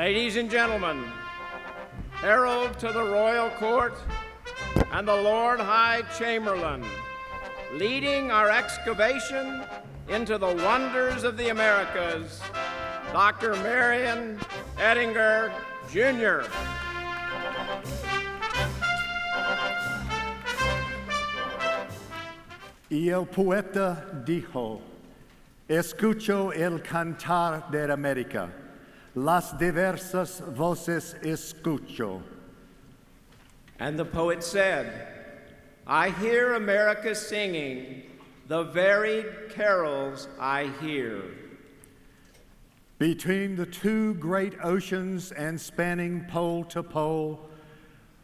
Ladies and gentlemen, herald to the royal court and the Lord High Chamberlain, leading our excavation into the wonders of the Americas, Dr. Marion Ettinger, Jr. Y el poeta dijo, escucho el cantar de América, las diversas voces escucho. And the poet said, I hear America singing the varied carols I hear. Between the two great oceans and spanning pole to pole,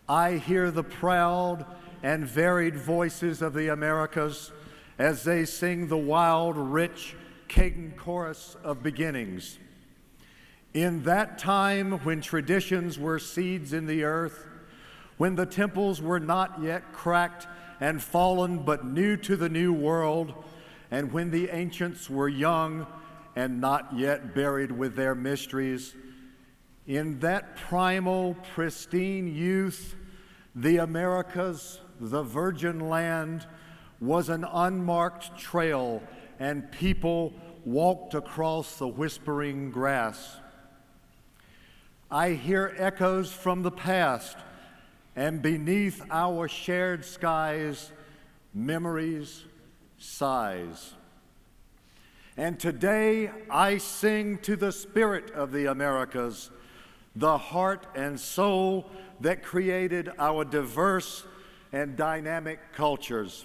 I hear the proud and varied voices of the Americas as they sing the wild, rich cadent chorus of beginnings. In that time when traditions were seeds in the earth, when the temples were not yet cracked and fallen but new to the new world, and when the ancients were young and not yet buried with their mysteries, in that primal, pristine youth, the Americas, the virgin land, was an unmarked trail, and people walked across the whispering grass. I hear echoes from the past, and beneath our shared skies, memories, sighs. And today I sing to the spirit of the Americas, the heart and soul that created our diverse and dynamic cultures.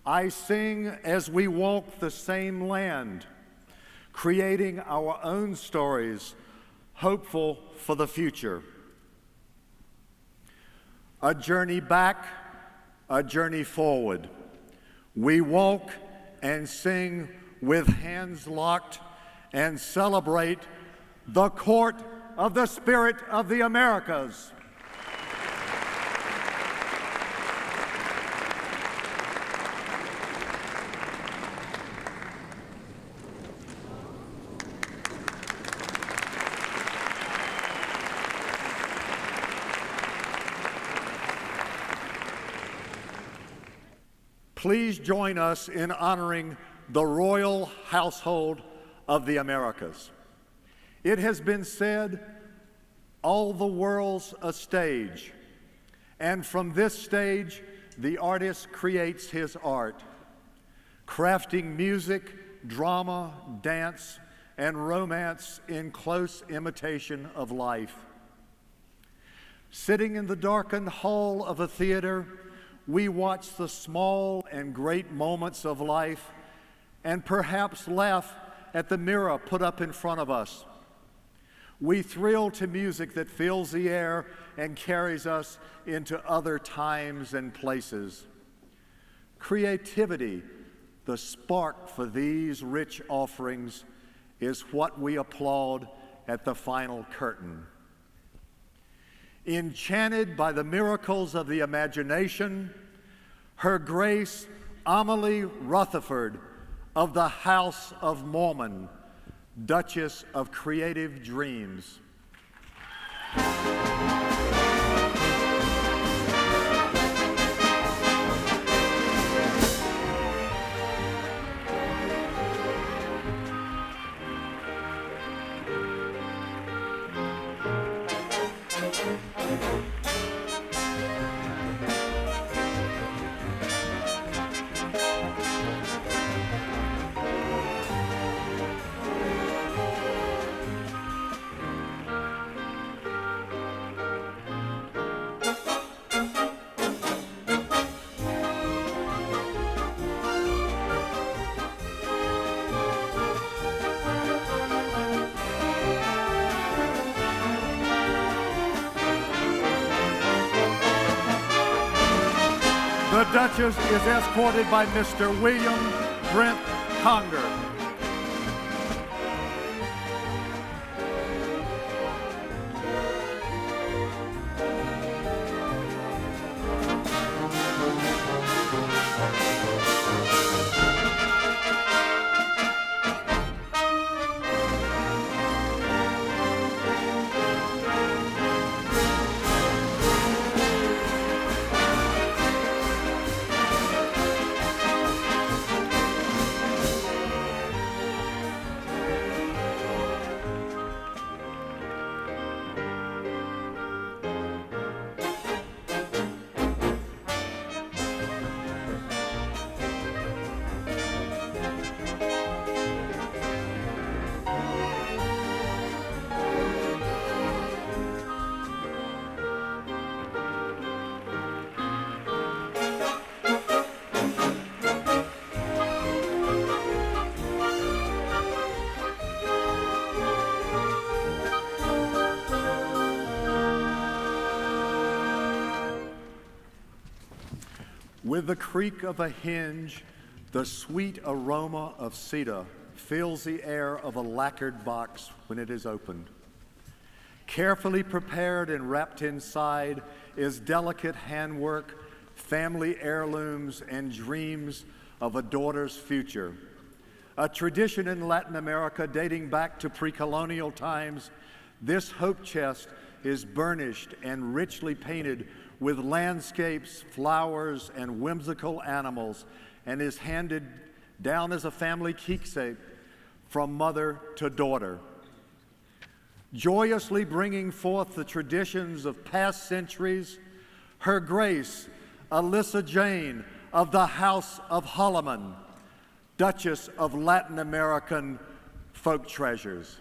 I sing as we walk the same land, creating our own stories, hopeful for the future. A journey back, a journey forward. We walk and sing with hands locked and celebrate the court of the spirit of the Americas. Please join us in honoring the royal household of the Americas. It has been said, all the world's a stage, and from this stage, the artist creates his art, crafting music, drama, dance, and romance in close imitation of life. Sitting in the darkened hall of a theater, we watch the small and great moments of life and perhaps laugh at the mirror put up in front of us. We thrill to music that fills the air and carries us into other times and places. Creativity, the spark for these rich offerings, is what we applaud at the final curtain. Enchanted by the miracles of the imagination, Her Grace Amelie Rutherford of the House of Mormon, Duchess of Creative Dreams. The Duchess is escorted by Mr. William Brent Conger. With the creak of a hinge, the sweet aroma of cedar fills the air of a lacquered box when it is opened. Carefully prepared and wrapped inside is delicate handwork, family heirlooms, and dreams of a daughter's future. A tradition in Latin America dating back to pre-colonial times, this hope chest is burnished and richly painted with landscapes, flowers, and whimsical animals, and is handed down as a family keepsake from mother to daughter. Joyously bringing forth the traditions of past centuries, Her Grace, Alyssa Jane of the House of Holloman, Duchess of Latin American Folk Treasures.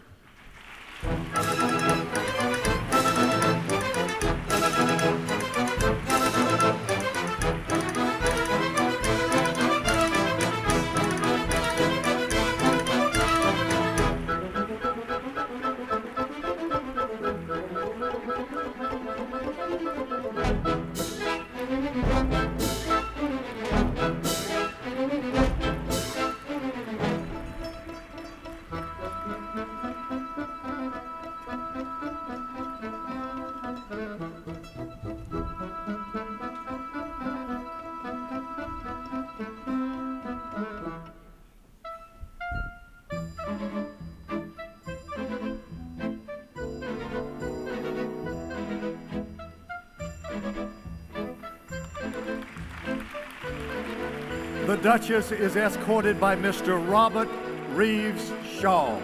The Duchess is escorted by Mr. Robert Reeves Shaw.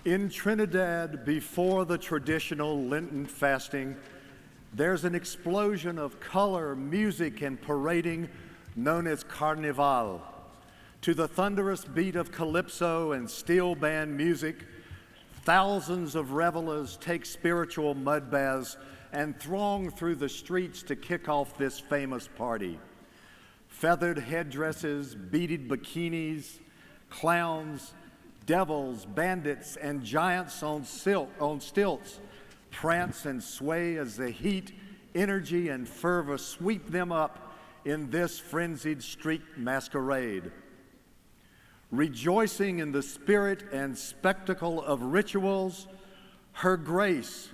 In Trinidad, before the traditional Lenten fasting, there's an explosion of color, music, and parading known as Carnival. To the thunderous beat of calypso and steel band music, thousands of revelers take spiritual mud baths and throng through the streets to kick off this famous party. Feathered headdresses, beaded bikinis, clowns, devils, bandits, and giants on stilts prance and sway as the heat, energy, and fervor sweep them up in this frenzied street masquerade. Rejoicing in the spirit and spectacle of rituals, Her Grace,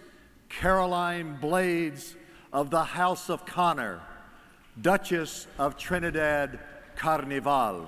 Caroline Blades of the House of Connor, Duchess of Trinidad Carnival.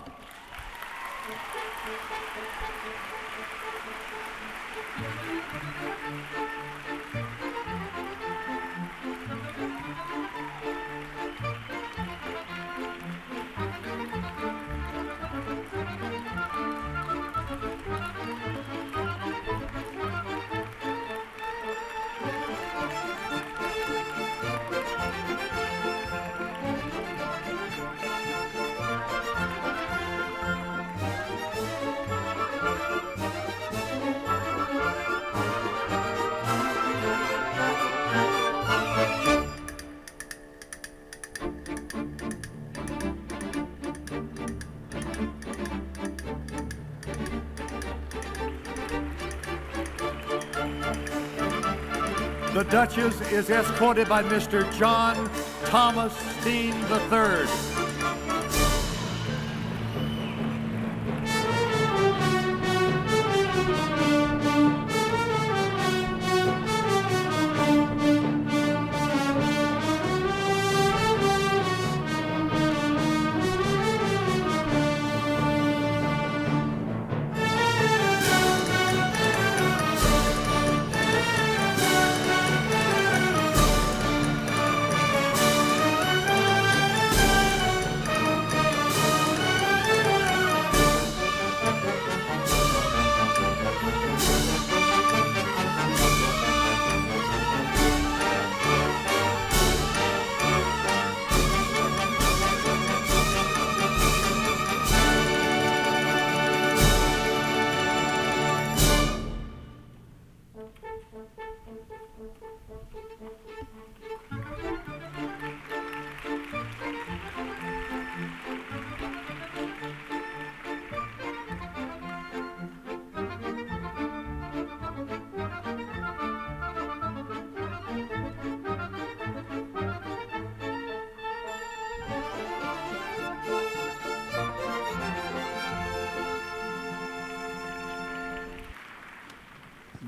The Duchess is escorted by Mr. John Thomas Steen III.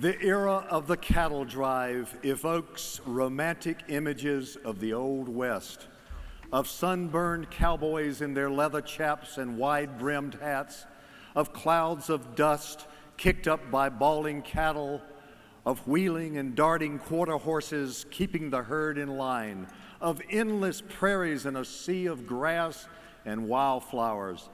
The era of the cattle drive evokes romantic images of the Old West, of sunburned cowboys in their leather chaps and wide-brimmed hats, of clouds of dust kicked up by bawling cattle, of wheeling and darting quarter horses keeping the herd in line, of endless prairies and a sea of grass and wildflowers,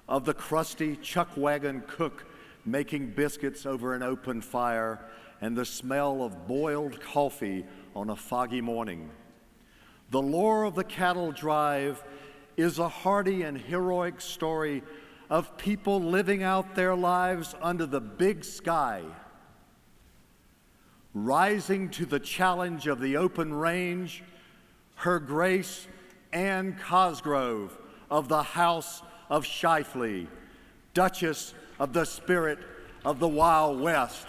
of the crusty chuck wagon cook making biscuits over an open fire, and the smell of boiled coffee on a foggy morning. The lore of the cattle drive is a hardy and heroic story of people living out their lives under the big sky, rising to the challenge of the open range. Her Grace Anne Cosgrove of the House of Shifley, Duchess of the Spirit of the Wild West.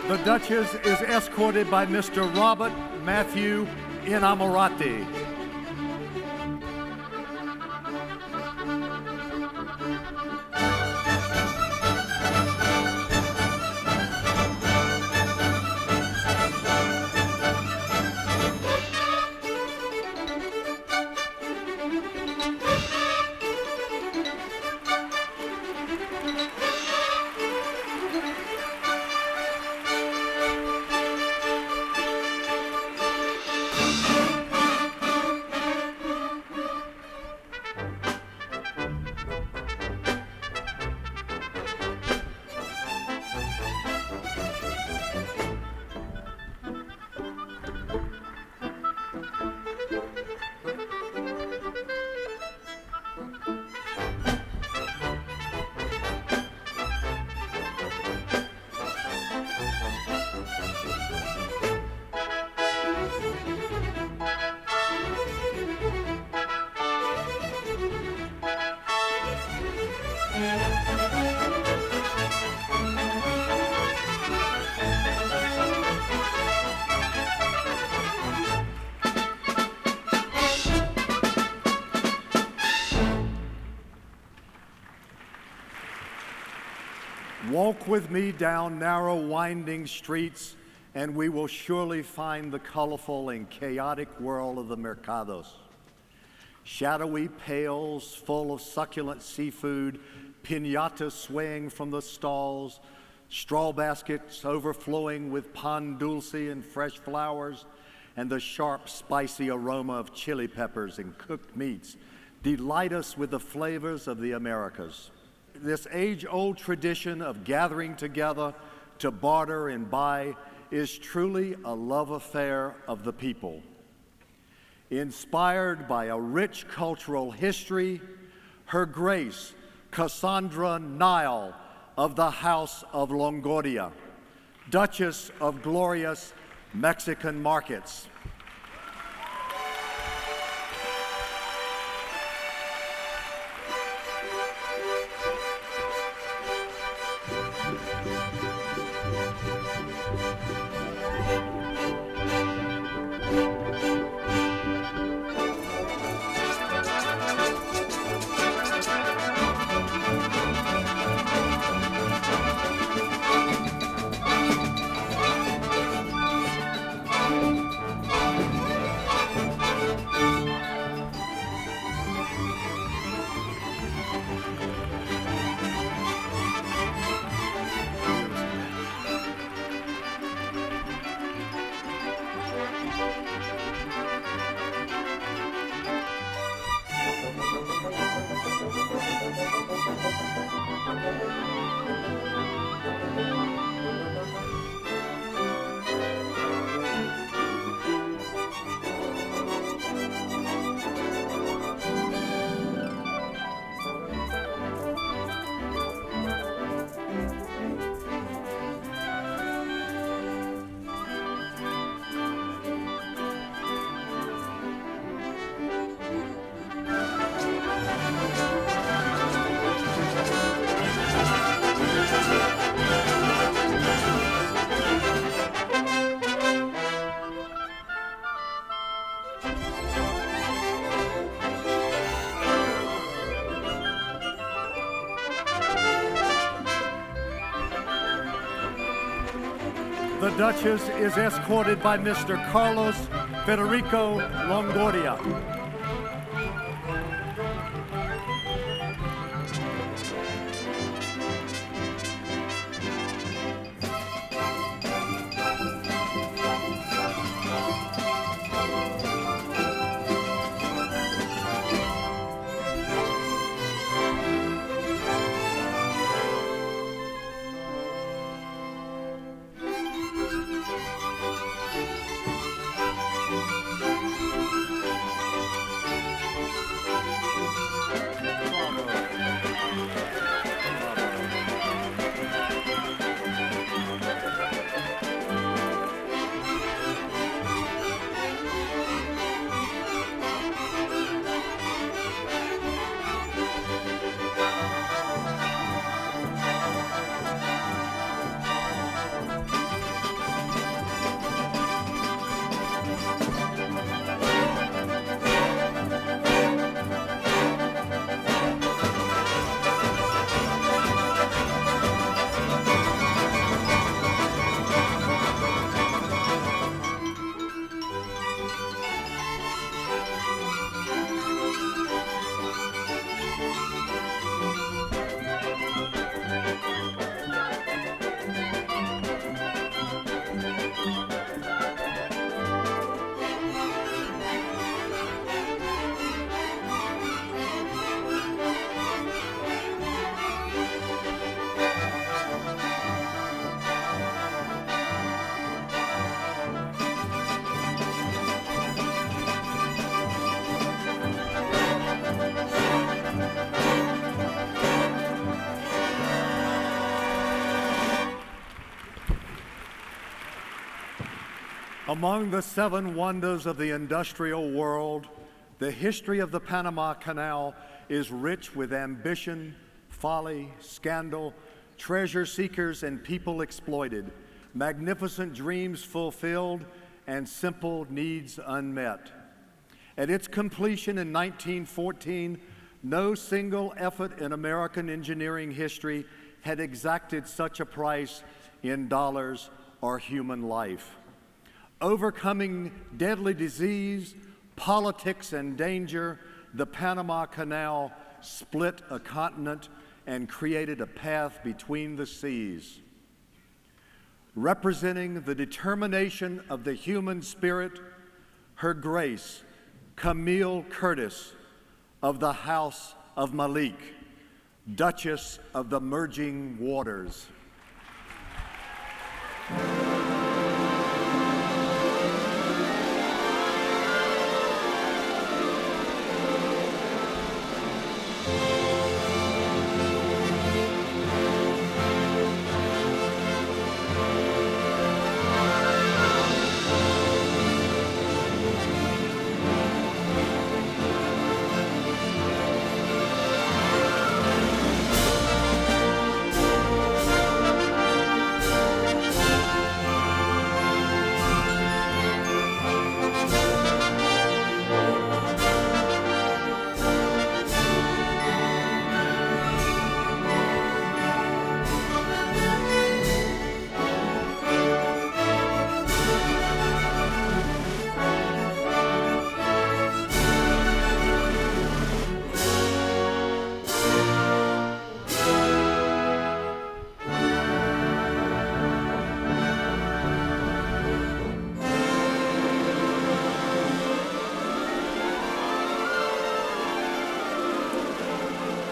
The Duchess is escorted by Mr. Robert Matthew Inamorati. Walk with me down narrow, winding streets, and we will surely find the colorful and chaotic world of the mercados. Shadowy pails full of succulent seafood, piñatas swaying from the stalls, straw baskets overflowing with pan dulce and fresh flowers, and the sharp, spicy aroma of chili peppers and cooked meats delight us with the flavors of the Americas. This age-old tradition of gathering together to barter and buy is truly a love affair of the people. Inspired by a rich cultural history, Her Grace Cassandra Nile of the House of Longoria, Duchess of glorious Mexican markets. The Duchess is escorted by Mr. Carlos Federico Longoria. Among the 7 wonders of the industrial world, the history of the Panama Canal is rich with ambition, folly, scandal, treasure seekers and people exploited, magnificent dreams fulfilled, and simple needs unmet. At its completion in 1914, no single effort in American engineering history had exacted such a price in dollars or human life. Overcoming deadly disease, politics, and danger, the Panama Canal split a continent and created a path between the seas. Representing the determination of the human spirit, Her Grace, Camille Curtis of the House of Malik, Duchess of the Merging Waters.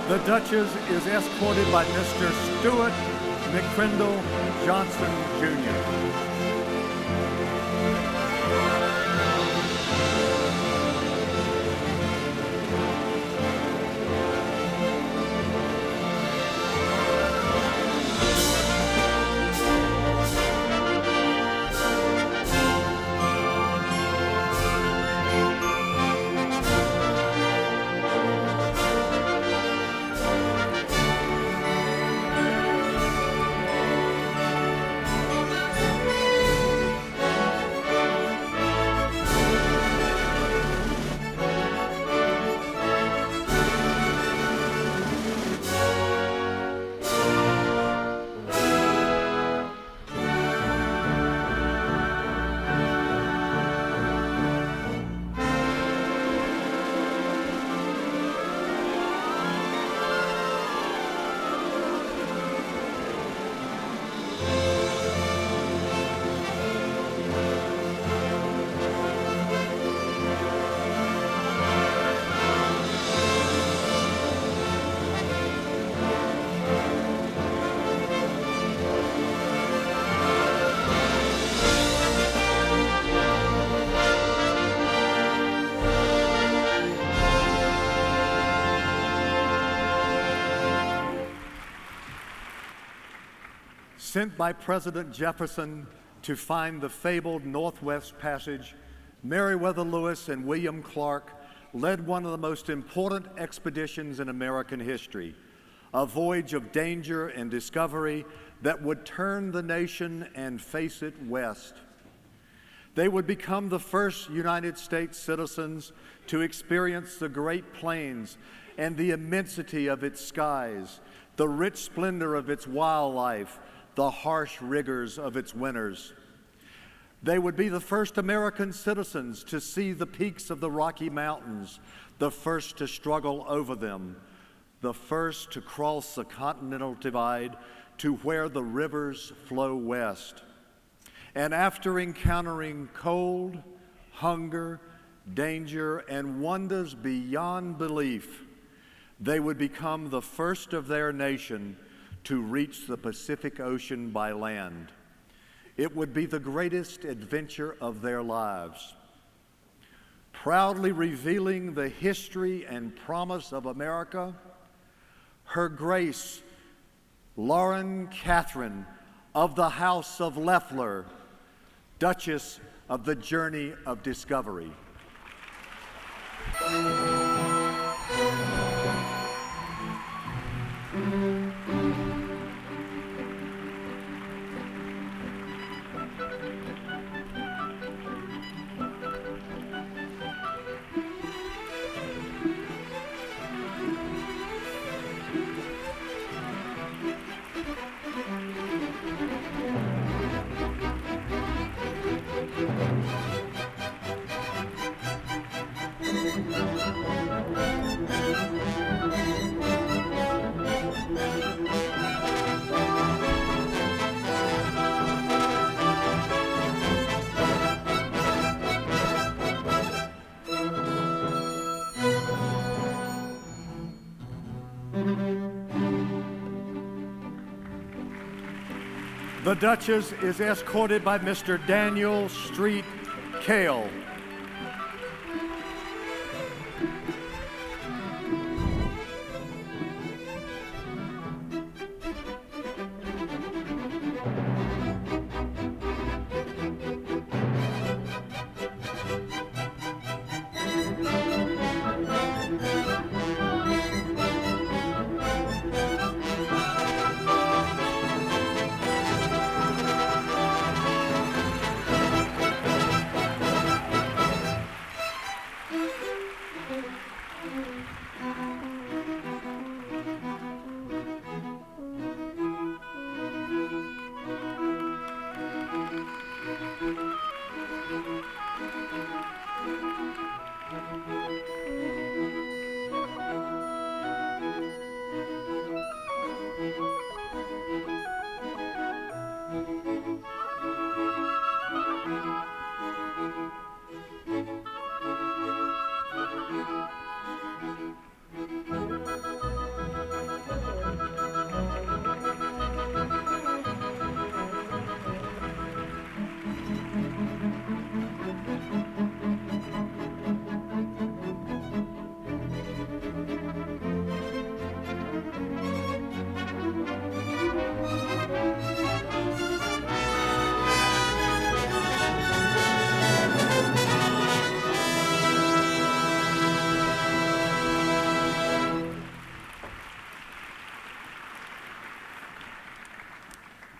The Duchess is escorted by Mr. Stuart McCrindle Johnson, Jr. Sent by President Jefferson to find the fabled Northwest Passage, Meriwether Lewis and William Clark led one of the most important expeditions in American history, a voyage of danger and discovery that would turn the nation and face it west. They would become the first United States citizens to experience the Great Plains and the immensity of its skies, the rich splendor of its wildlife, the harsh rigors of its winters. They would be the first American citizens to see the peaks of the Rocky Mountains, the first to struggle over them, the first to cross the continental divide to where the rivers flow west. And after encountering cold, hunger, danger, and wonders beyond belief, they would become the first of their nation to reach the Pacific Ocean by land. It would be the greatest adventure of their lives. Proudly revealing the history and promise of America, Her Grace Lauren Catherine of the House of Loeffler, Duchess of the Journey of Discovery. The Duchess is escorted by Mr. Daniel Street Kale.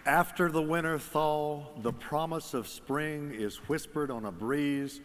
After the winter thaw, the promise of spring is whispered on a breeze